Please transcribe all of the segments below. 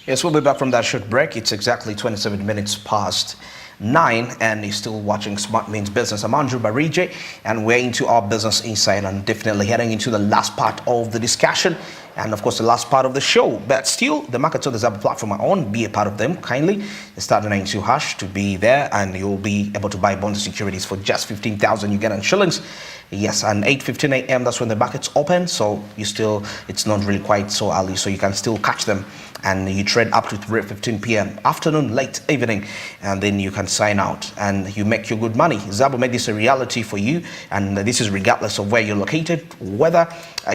Yes, we'll be back from that short break. It's exactly 27 minutes past 9, and you're still watching Smart Means Business. I'm Andrew Barije, and we're into our business insight and definitely heading into the last part of the discussion and, of course, the last part of the show. But still, the Markets on the Zaba platform are on. Be a part of them kindly. Start the 92 hash to be there, and you'll be able to buy bond securities for just 15,000 Ugandan shillings. Yes, and 8:15 a.m. that's when the markets open. So it's not really quite so early, so you can still catch them. And you trade up to 3:15 p.m. afternoon, late evening, and then you can sign out and you make your good money. Zabo made this a reality for you, and this is regardless of where you're located, whether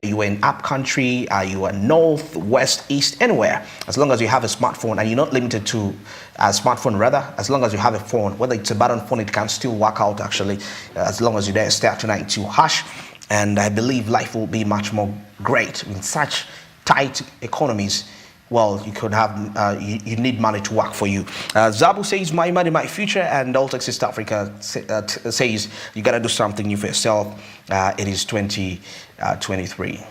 you are in up country, you are north, west, east, anywhere. As long as you have a smartphone, and you're not limited to a smartphone, rather, as long as you have a phone, whether it's a button phone, it can still work out actually, as long as you there start tonight to hash. And I believe life will be much more great in such tight economies. Well, you could have, you need money to work for you. Zabu says, my money, my future, and Alltech East Africa says, you got to do something new for yourself. It is 2023.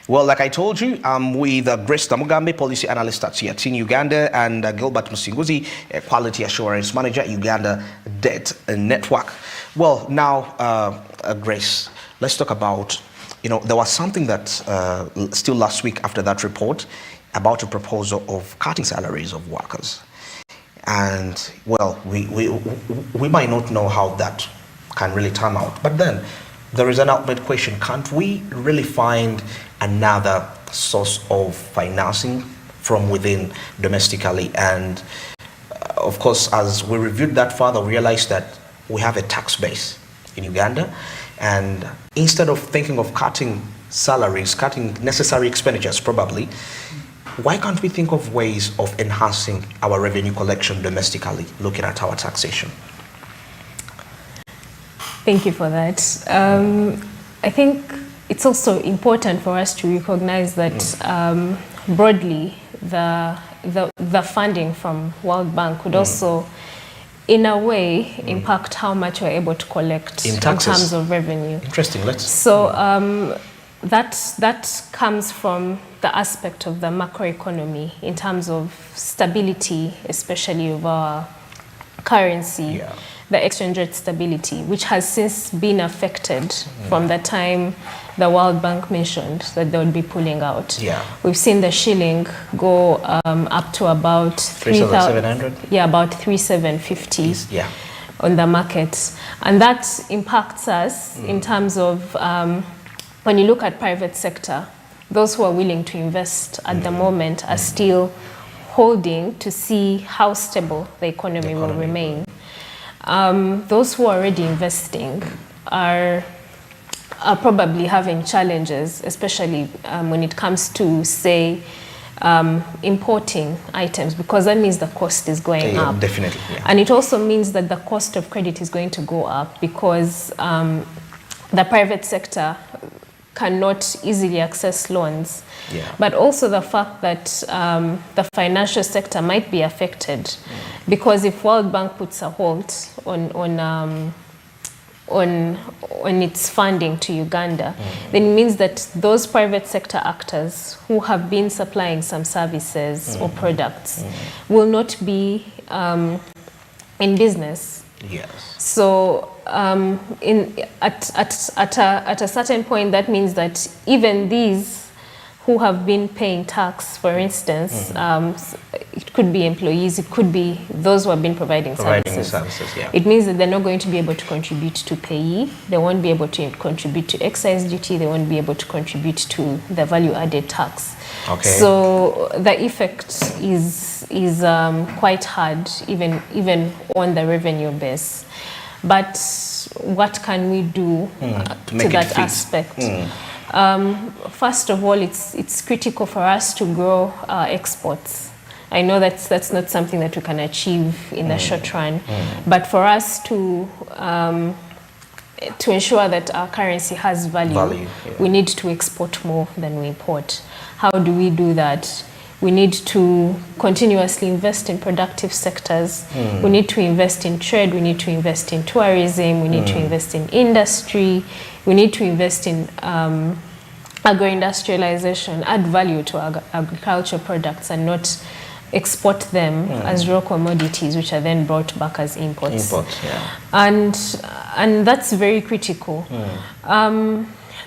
Well, like I told you, I'm with Grace Tamugambe, policy analyst at in Uganda, and Gilbert Musinguzi, quality assurance manager at Uganda Debt Network. Well, now, Grace, let's talk about, there was something that still last week after that report about a proposal of cutting salaries of workers. And, well, we might not know how that can really turn out. But then there is an ultimate question. Can't we really find another source of financing from within domestically? And, of course, as we reviewed that further, we realized that we have a tax base in Uganda. And instead of thinking of cutting salaries, cutting necessary expenditures probably, why can't we think of ways of enhancing our revenue collection domestically, looking at our taxation? Thank you for that. I think it's also important for us to recognize that broadly the funding from World Bank would also in a way impact how much we're able to collect in terms of revenue. Interesting. That comes from the aspect of the macroeconomy in terms of stability, especially of our currency, the exchange rate stability, which has since been affected from the time the World Bank mentioned that they would be pulling out. We've seen the shilling go up to about 3,700. About 3,750 on the market, and that impacts us in terms of when you look at private sector, those who are willing to invest at the moment are still holding to see how stable the economy will remain. Those who are already investing are probably having challenges, especially when it comes to, say, importing items, because that means the cost is going up. Definitely. And it also means that the cost of credit is going to go up because the private sector cannot easily access loans. But also the fact that the financial sector might be affected because if World Bank puts a halt on its funding to Uganda, then it means that those private sector actors who have been supplying some services or products will not be in business. So at a certain point, that means that even these who have been paying tax, for instance, it could be employees, it could be those who have been providing services. It means that they're not going to be able to contribute to payee, they won't be able to contribute to excise duty, they won't be able to contribute to the value-added tax. So the effect is quite hard, even on the revenue base. But what can we do to that aspect? First of all, it's critical for us to grow our exports. I know that's not something that we can achieve in the short run, but for us to ensure that our currency has value, we need to export more than we import. How do we do that? We need to continuously invest in productive sectors. We need to invest in trade. We need to invest in tourism. We need to invest in industry. We need to invest in agro-industrialization, add value to agricultural products and not export them as raw commodities, which are then brought back as imports. And that's very critical.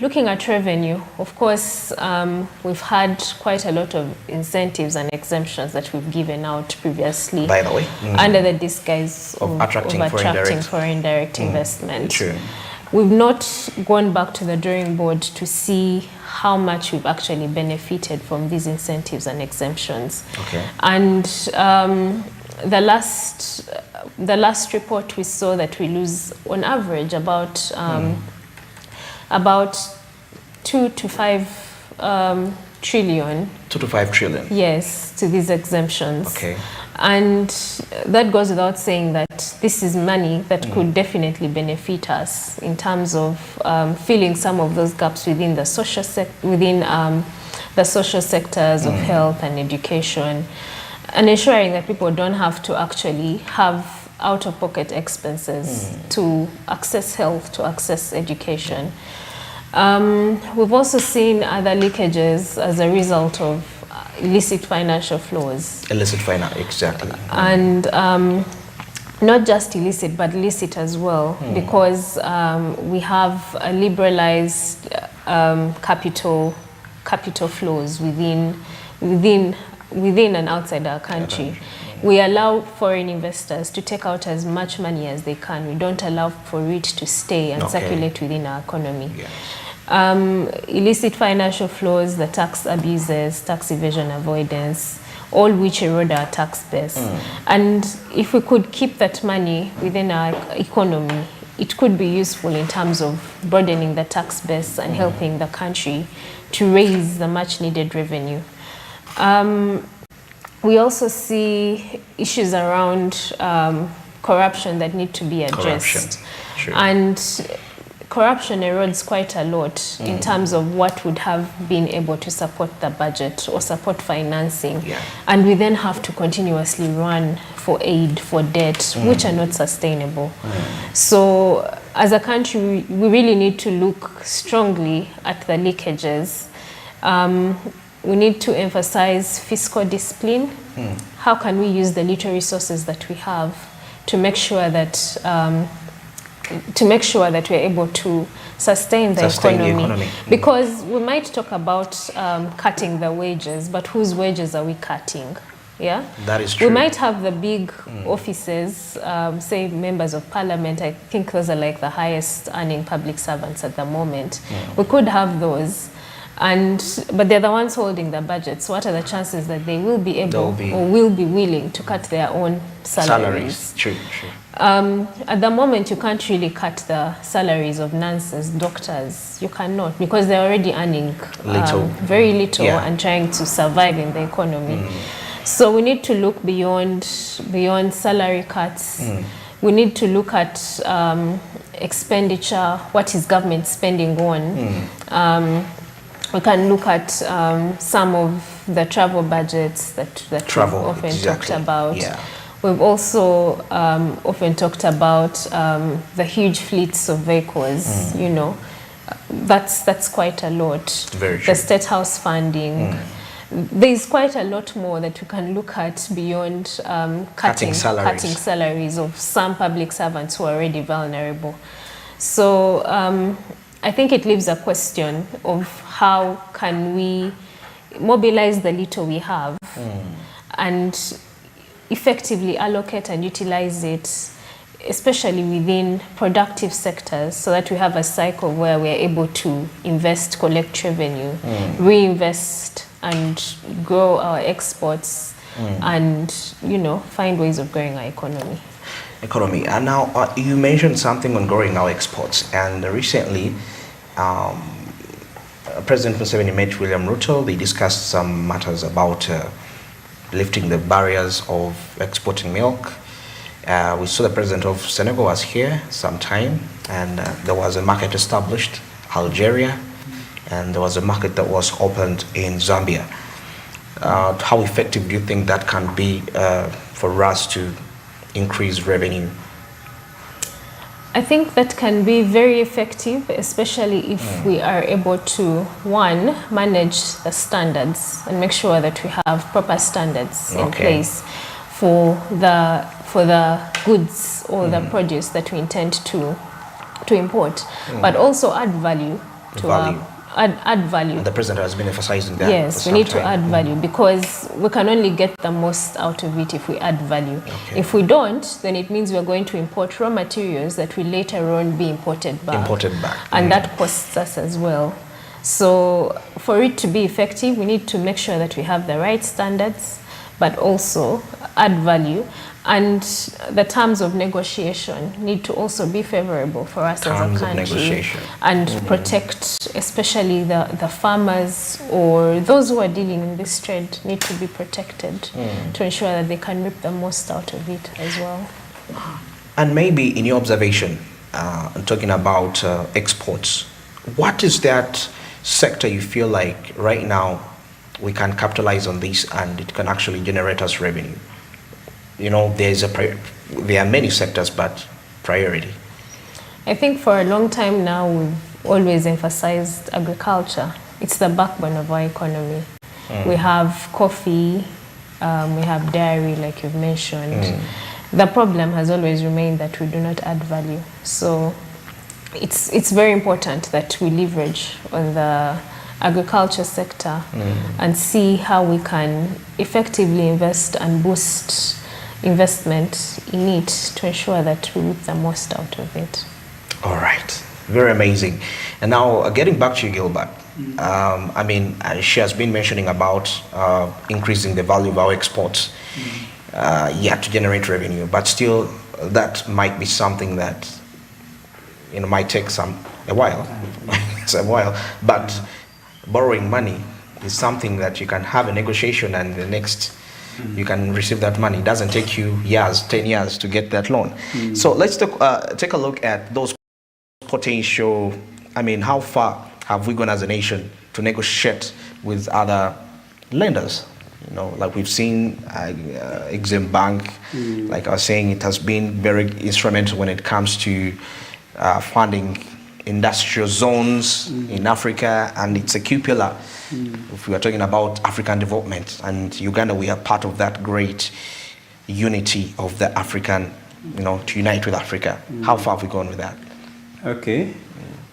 Looking at revenue, of course, we've had quite a lot of incentives and exemptions that we've given out previously. By the way, under the disguise of attracting foreign direct investment. True. We've not gone back to the drawing board to see how much we've actually benefited from these incentives and exemptions. Okay. And the last report we saw that we lose on average about 2 to 5 trillion. 2 to 5 trillion. Yes, to these exemptions. Okay. And that goes without saying that this is money that could definitely benefit us in terms of filling some of those gaps within the social sectors of health and education, and ensuring that people don't have to actually have out-of-pocket expenses to access health, to access education. We've also seen other leakages as a result of illicit financial flows. Illicit finance, exactly. And not just illicit, but licit as well, because we have a liberalized capital flows within and outside our country. We allow foreign investors to take out as much money as they can. We don't allow for it to stay and circulate within our economy. Yes. Illicit financial flows, the tax abuses, tax evasion avoidance, all which erode our tax base. And if we could keep that money within our economy, it could be useful in terms of broadening the tax base and helping the country to raise the much needed revenue. We also see issues around corruption that need to be addressed. And corruption erodes quite a lot in terms of what would have been able to support the budget or support financing. And we then have to continuously run for aid, for debt, which are not sustainable. So as a country, we really need to look strongly at the leakages. We need to emphasize fiscal discipline. How can we use the little resources that we have to make sure that we're able to sustain the economy. Because we might talk about cutting the wages, but whose wages are we cutting? Yeah, that is true. We might have the big offices, say members of parliament. I think those are like the highest earning public servants at the moment. We could have those. But they're the ones holding the budgets. What are the chances that they will be able or will be willing to cut their own salaries? True. At the moment, you can't really cut the salaries of nurses, doctors. You cannot, because they're already earning very little and trying to survive in the economy. So we need to look beyond salary cuts. We need to look at expenditure. What is government spending on? We can look at some of the travel budgets that we've often talked about. We've also often talked about the huge fleets of vehicles. You know, that's quite a lot. Very true. The State House funding. There's quite a lot more that we can look at beyond cutting salaries of some public servants who are already vulnerable. So I think it leaves a question of how can we mobilize the little we have and effectively allocate and utilize it, especially within productive sectors, so that we have a cycle where we're able to invest, collect revenue, reinvest and grow our exports and, you know, find ways of growing our economy. And now you mentioned something on growing our exports, and recently President Museveni met William Ruto. They discussed some matters about lifting the barriers of exporting milk. We saw the president of Senegal was here sometime, and there was a market established, Algeria, and there was a market that was opened in Zambia. How effective do you think that can be for us to increase revenue? I think that can be very effective, especially if we are able to, one, manage the standards and make sure that we have proper standards in place for the goods or the produce that we intend to import, but also add value to add value. And the president has been emphasizing that. Yes, we need to add value, because we can only get the most out of it if we add value. If we don't, then it means we're going to import raw materials that will later on be imported back. And that costs us as well. So for it to be effective, we need to make sure that we have the right standards, but also add value. And the terms of negotiation need to also be favorable for us as a country, and protect especially the farmers or those who are dealing in this trade need to be protected to ensure that they can reap the most out of it as well. And maybe in your observation, talking about exports, what is that sector you feel like right now we can capitalize on this and it can actually generate us revenue? You know, there are many sectors, but priority. I think for a long time now, we've always emphasized agriculture. It's the backbone of our economy. We have coffee, we have dairy, like you've mentioned. The problem has always remained that we do not add value. So it's very important that we leverage on the agriculture sector and see how we can effectively invest and boost investment in it to ensure that we reap the most out of it. All right, very amazing. And now getting back to you, Gilbert, I mean, she has been mentioning about increasing the value of our exports, to generate revenue, but still that might be something that, you know, might take a while. It's a while, but borrowing money is something that you can have a negotiation and the next you can receive that money. It doesn't take you years, 10 years to get that loan. So let's take a look at those potential, I mean, how far have we gone as a nation to negotiate with other lenders? You know, like we've seen Exim Bank, like I was saying, it has been very instrumental when it comes to funding industrial zones in Africa, and it's a key pillar if we are talking about African development. And Uganda, we are part of that great unity of the African, you know, to unite with Africa. How far have we gone with that? Okay.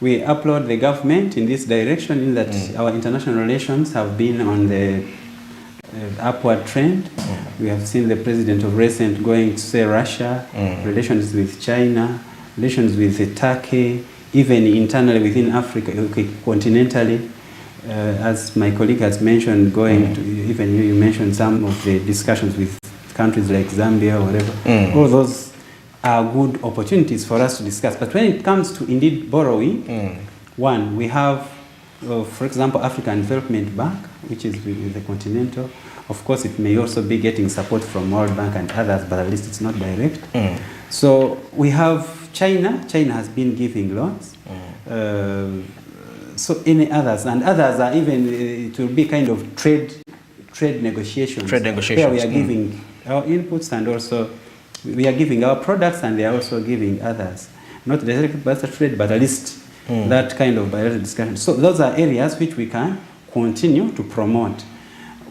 We applaud the government in this direction, in that our international relations have been on the upward trend. We have seen the president of recent going to say Russia, relations with China, relations with Turkey, even internally within Africa, continentally, as my colleague has mentioned, going to, even you mentioned some of the discussions with countries like Zambia or whatever. All those are good opportunities for us to discuss. But when it comes to indeed borrowing, one, we have, for example, African Development Bank, which is with the Continental. Of course, it may also be getting support from World Bank and others, but at least it's not direct. So we have China. China has been giving loans. So any others, and others are even, it will be kind of trade negotiations. Where we are giving our inputs, and also we are giving our products, and they are also giving others. Not directly bilateral trade, but at least that kind of bilateral discussion. So those are areas which we can continue to promote.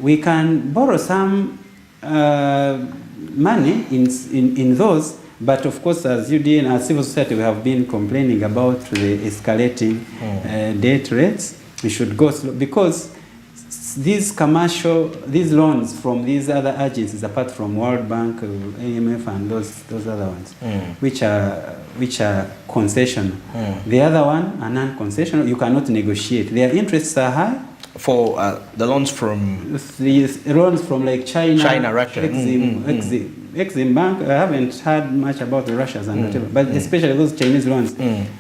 We can borrow some money in those, but of course, as UDN, as civil society, we have been complaining about the escalating debt rates. We should go slow, because these loans from these other agencies, apart from World Bank, IMF, and those other ones, which are concessional. The other one are non-concessional. You cannot negotiate. Their interests are high. For the loans from like China, Russia, Exim Bank, I haven't heard much about the Russians and whatever, but especially those Chinese loans.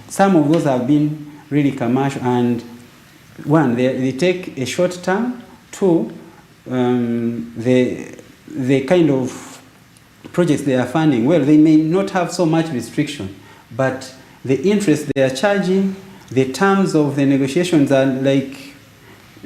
Some of those have been really commercial, and one, they take a short term. Two, the kind of projects they are funding, well, they may not have so much restriction, but the interest they are charging, the terms of the negotiations are like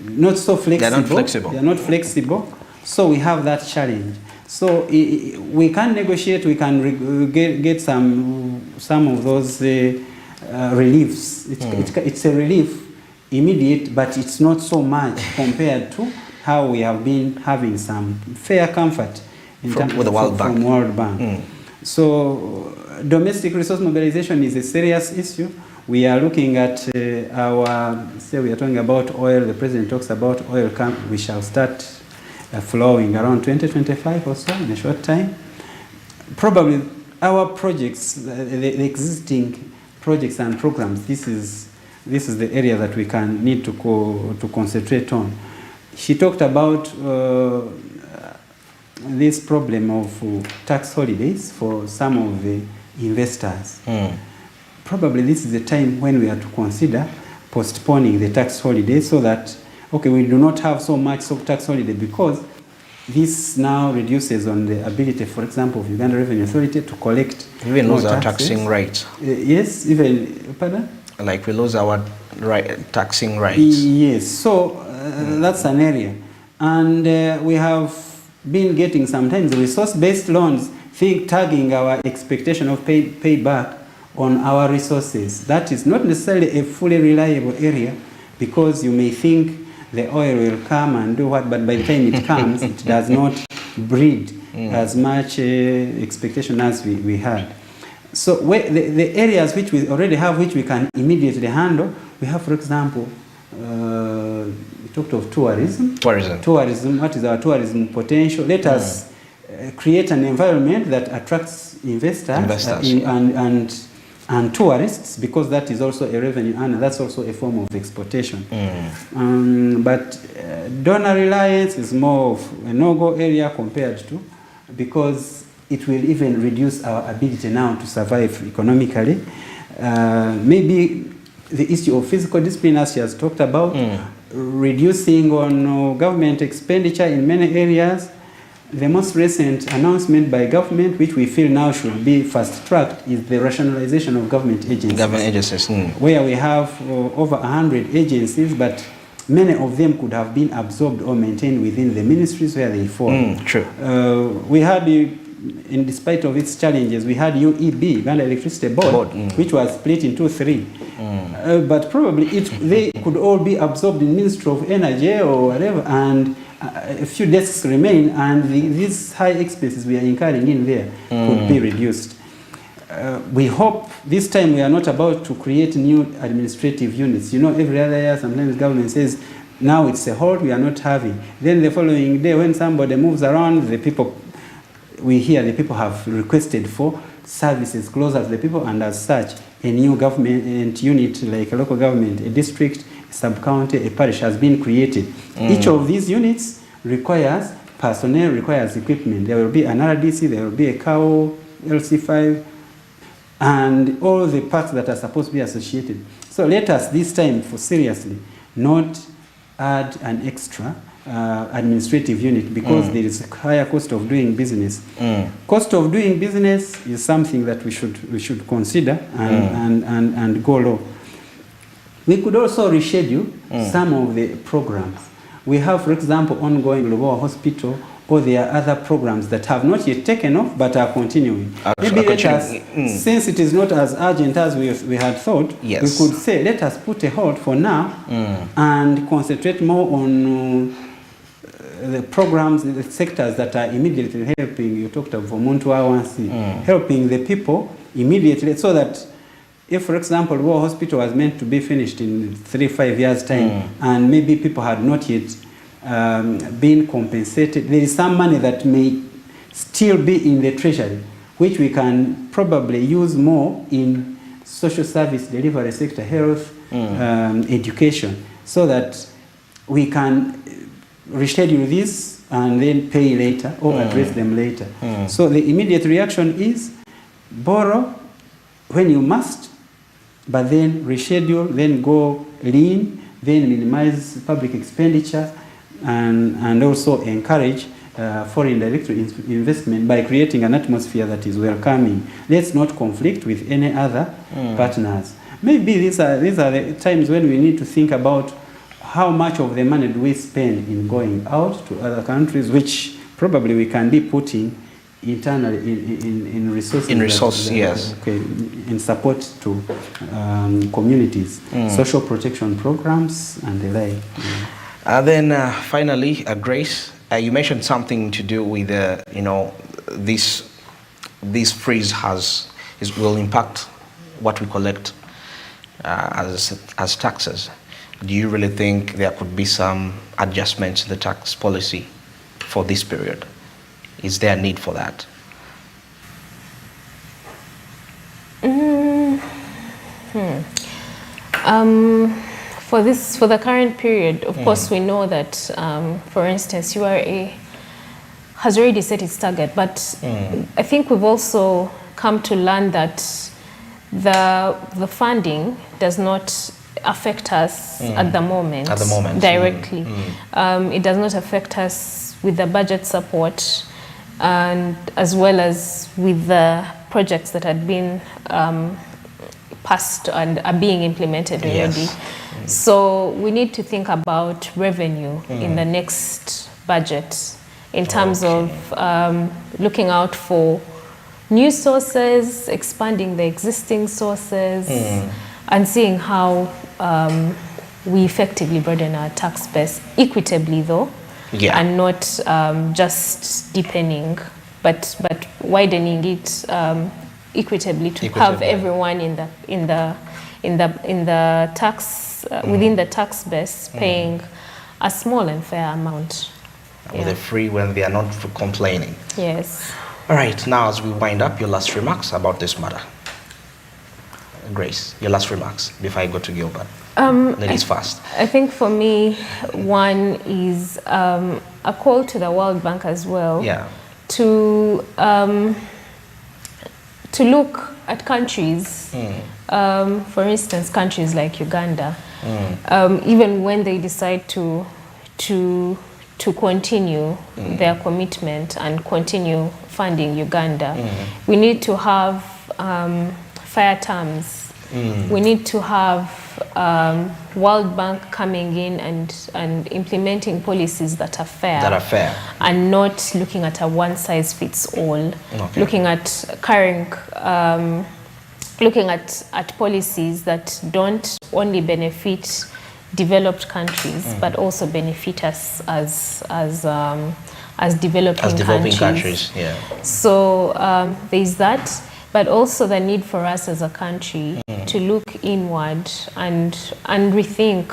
not so flexible. They're not flexible. They're not flexible. So we have that challenge. So we can negotiate, we can get some of those reliefs. It's a relief, immediate, but it's not so much compared to how we have been having some fair comfort with the World Bank. From World Bank. So domestic resource mobilization is a serious issue. We are looking at we are talking about oil. The president talks about oil. We shall start flowing around 2025 or so, in a short time. Probably our projects, the existing projects and programs, this is the area that we need to concentrate on. She talked about this problem of tax holidays for some of the investors. Probably this is the time when we are to consider postponing the tax holiday so that, okay, we do not have so much tax holiday, because this now reduces on the ability, for example, of Uganda Revenue Authority to collect. We lose our taxing rights. Yes, even, pardon? Like we lose our taxing rights. Yes, so that's an area. And we have been getting sometimes resource-based loans, tagging our expectation of payback on our resources. That is not necessarily a fully reliable area, because you may think the oil will come and do what, but by the time it comes, it does not breed as much expectation as we had. So the areas which we already have, which we can immediately handle, we have, for example, we talked of tourism. Tourism, what is our tourism potential? Let us create an environment that attracts investors. And tourists, because that is also a revenue earner. That's also a form of exportation. But donor reliance is more of a no-go area compared to, because it will even reduce our ability now to survive economically. Maybe the issue of physical discipline, as she has talked about, reducing on government expenditure in many areas. The most recent announcement by government, which we feel now should be fast-tracked, is the rationalization of government agencies. Where we have over 100 agencies, but many of them could have been absorbed or maintained within the ministries where they fall. True. We had, in despite of its challenges, we had UEB, Uganda Electricity Board, which was split into 3. But probably they could all be absorbed in Ministry of Energy or whatever, and a few desks remain, and these high expenses we are incurring in there could be reduced. We hope this time we are not about to create new administrative units. You know, every other year sometimes government says, now it's a halt, we are not having. Then the following day when somebody moves around, we hear the people have requested for services closer to the people, and as such, a new government unit like a local government, a district, a sub-county, a parish has been created. Each of these units requires personnel, requires equipment. There will be an RDC, there will be a CAO, LC5, and all the parts that are supposed to be associated. So let us this time, for seriously, not add an extra administrative unit, because there is a higher cost of doing business. Cost of doing business is something that we should consider and go low. We could also reschedule some of the programs. We have, for example, ongoing Lubowa Hospital, or there are other programs that have not yet taken off but are continuing. Maybe let us, since it is not as urgent as we had thought, we could say, let us put a hold for now and concentrate more on the programs, the sectors that are immediately helping. You talked of Muntu Awansi, helping the people immediately, so that if, for example, War Hospital was meant to be finished in 3-5 years' time, and maybe people had not yet been compensated, there is some money that may still be in the treasury, which we can probably use more in social service delivery sector, health, education, so that we can reschedule this and then pay later or address them later. So the immediate reaction is borrow when you must, but then reschedule, then go lean, then minimize public expenditure, and also encourage foreign direct investment by creating an atmosphere that is welcoming. Let's not conflict with any other partners. Maybe these are the times when we need to think about how much of the money do we spend in going out to other countries, which probably we can be putting internally in resources. In resources, yes. Okay, in support to communities, social protection programs and the like. Then finally, Grace, you mentioned something to do with this freeze will impact what we collect as taxes. Do you really think there could be some adjustments to the tax policy for this period? Is there a need for that? For the current period, of course, we know that, for instance, URA has already set its target, but I think we've also come to learn that the funding does not affect us at the moment directly. It does not affect us with the budget support, and as well as with the projects that had been passed and are being implemented already. Yes. So we need to think about revenue in the next budget in terms of looking out for new sources, expanding the existing sources, and seeing how we effectively burden our tax base equitably, though, and not just deepening, but widening it equitably to have everyone in the tax within the tax base paying a small and fair amount. They're free when they are not complaining. Yes. All right, now as we wind up, your last remarks about this matter. Grace, your last remarks before I go to Gilbert. Ladies first. I think for me, one is a call to the World Bank as well. Yeah. To look at countries, for instance, countries like Uganda, even when they decide to continue their commitment and continue funding Uganda, we need to have fair terms. We need to have World Bank coming in and implementing policies that are fair. And not looking at a one-size-fits-all. Okay. Looking at policies that don't only benefit developed countries, but also benefit us as developing countries. Yeah. So there's that, but also the need for us as a country to look inward and rethink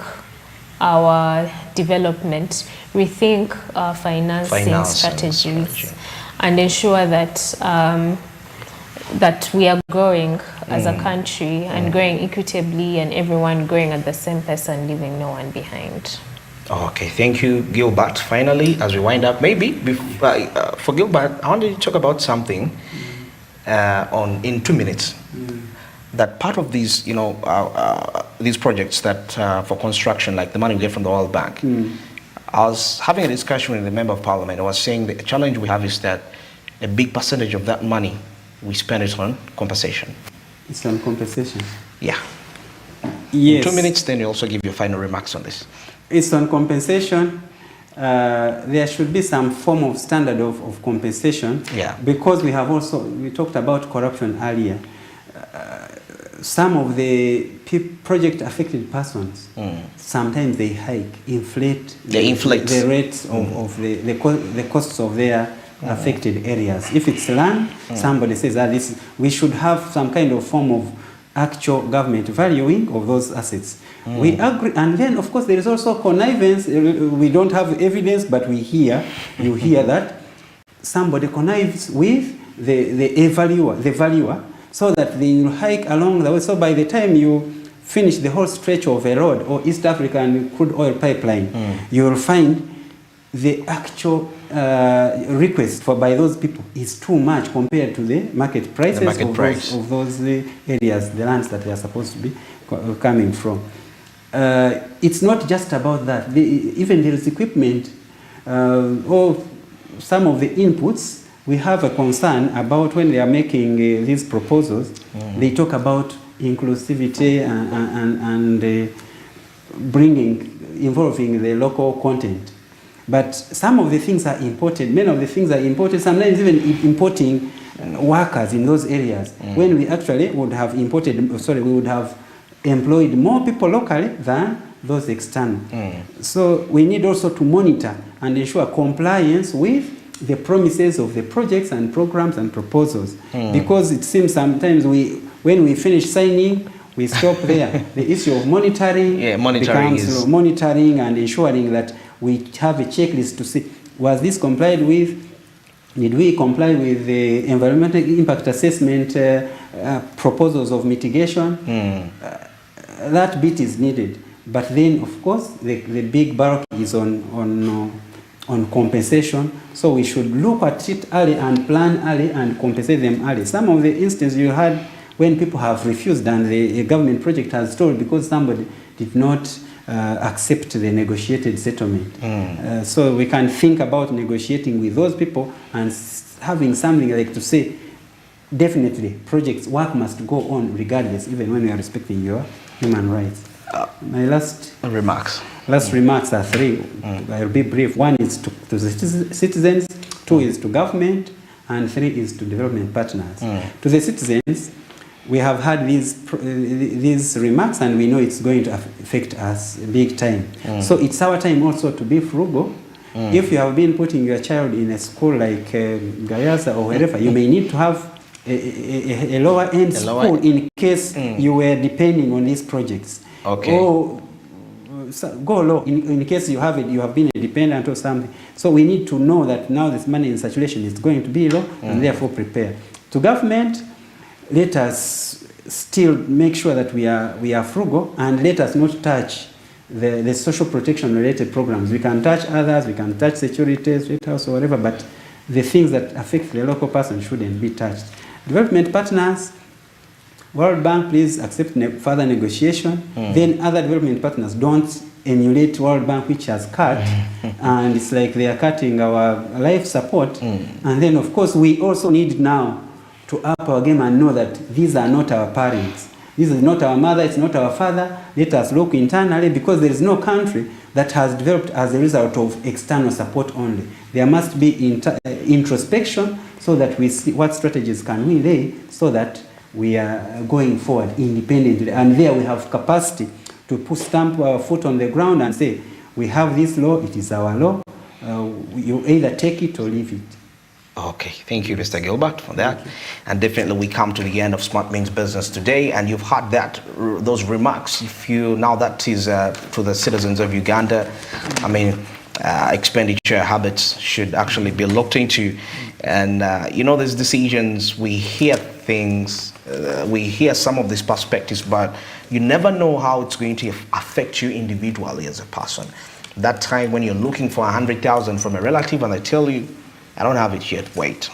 our development, rethink our financing strategies, and ensure that that we are growing as a country and growing equitably, and everyone growing at the same pace and leaving no one behind. Okay, thank you, Gilbert. Finally, as we wind up, maybe for Gilbert, I wanted to talk about something in 2 minutes. That part of these, these projects that for construction, like the money we get from the World Bank. I was having a discussion with the Member of Parliament. I was saying the challenge we have is that a big percentage of that money we spend it on compensation. It's on compensation. Yeah. Yes. In 2 minutes, then you also give your final remarks on this. It's on compensation. There should be some form of standard of compensation. Yeah. Because we talked about corruption earlier. Some of the project affected persons, sometimes they inflate the rates of the costs of their affected areas. If it's land, somebody says that we should have some kind of form of actual government valuing of those assets. We agree, and then of course there is also connivance. We don't have evidence, but you hear that somebody connives with the valuer, so that they will hike along the way. So by the time you finish the whole stretch of a road or East African crude oil pipeline, you will find the actual request by those people is too much compared to the market prices of those areas, the lands that they are supposed to be coming from. It's not just about that. Even there is equipment or some of the inputs. We have a concern about when they are making these proposals. They talk about inclusivity and involving the local content. But some of the things are imported, many of the things are imported, sometimes even importing workers in those areas. When we actually would have we would have employed more people locally than those external. So we need also to monitor and ensure compliance with the promises of the projects and programs and proposals. Because it seems sometimes when we finish signing, we stop there. The issue of monitoring, becomes monitoring and ensuring that we have a checklist to see, was this complied with? Did we comply with the environmental impact assessment proposals of mitigation? That bit is needed. But then, of course, the big bulk is on compensation. So we should look at it early and plan early and compensate them early. Some of the instances you had when people have refused and the government project has stalled because somebody did not accept the negotiated settlement. So we can think about negotiating with those people and having something like to say, definitely, work must go on regardless, even when we are respecting your human rights. My last remarks are three. I'll be brief. One is to the citizens, two is to government, and three is to development partners. To the citizens, we have had these remarks and we know it's going to affect us big time. So it's our time also to be frugal. If you have been putting your child in a school like Gayaza or wherever, you may need to have a lower end school in case you were depending on these projects. Or go low in case you have been a dependent or something. So we need to know that now this money in circulation is going to be low and therefore prepare. To government, let us still make sure that we are frugal and let us not touch the social protection related programs. We can touch others, we can touch security, state house or whatever, but the things that affect the local person shouldn't be touched. Development partners, World Bank, please accept further negotiation. Then other development partners don't emulate World Bank, which has cut, and it's like they are cutting our life support. And then, of course, we also need now to up our game and know that these are not our parents. This is not our mother, it's not our father. Let us look internally, because there is no country that has developed as a result of external support only. There must be introspection so that we see what strategies can we lay so that we are going forward independently. And there we have capacity to stamp our foot on the ground and say, we have this law, it is our law. You either take it or leave it. Okay, thank you, Mr. Gilbert, for that. And definitely we come to the end of Smart Means Business today, and you've heard those remarks. If you now that is to the citizens of Uganda, I mean, expenditure habits should actually be looked into. And there's decisions, we hear things, we hear some of these perspectives, but you never know how it's going to affect you individually as a person. That time when you're looking for 100,000 from a relative and they tell you, I don't have it yet, wait.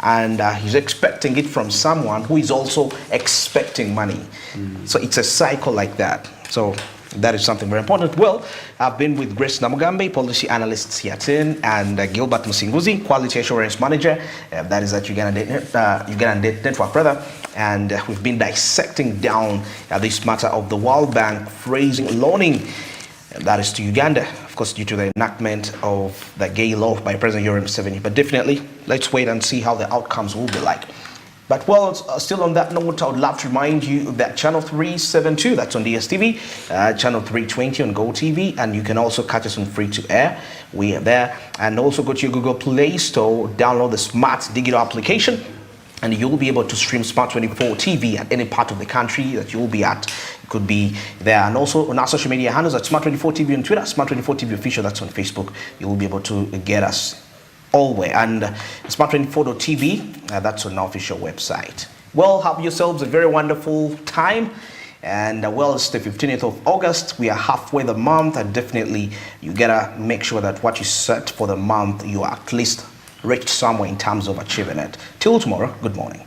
And he's expecting it from someone who is also expecting money. So it's a cycle like that. So that is something very important. Well, I've been with Grace Namugambe, policy analyst Siatin, and Gilbert Musinguzi, quality assurance manager. That is at Uganda Network, brother. And we've been dissecting down this matter of the World Bank phrasing loaning. That is to Uganda, of course, due to the enactment of the gay law by President Yoweri Museveni. But definitely, let's wait and see how the outcomes will be like. But well, still on that note, I would love to remind you that channel 372, that's on DSTV, channel 320 on GOTV, and you can also catch us on free to air. We are there. And also go to your Google Play Store, download the Smart Digital application, and you'll be able to stream Smart 24 TV at any part of the country that you'll be at. It could be there. And also on our social media handles at Smart 24 TV on Twitter, Smart 24 TV Official, that's on Facebook. You'll be able to get us all the way. And Smart24.tv, that's on our official website. Well, have yourselves a very wonderful time. And well, it's the 15th of August. We are halfway the month, and definitely you gotta make sure that what you set for the month, you at least reached somewhere in terms of achieving it. Till tomorrow, good morning.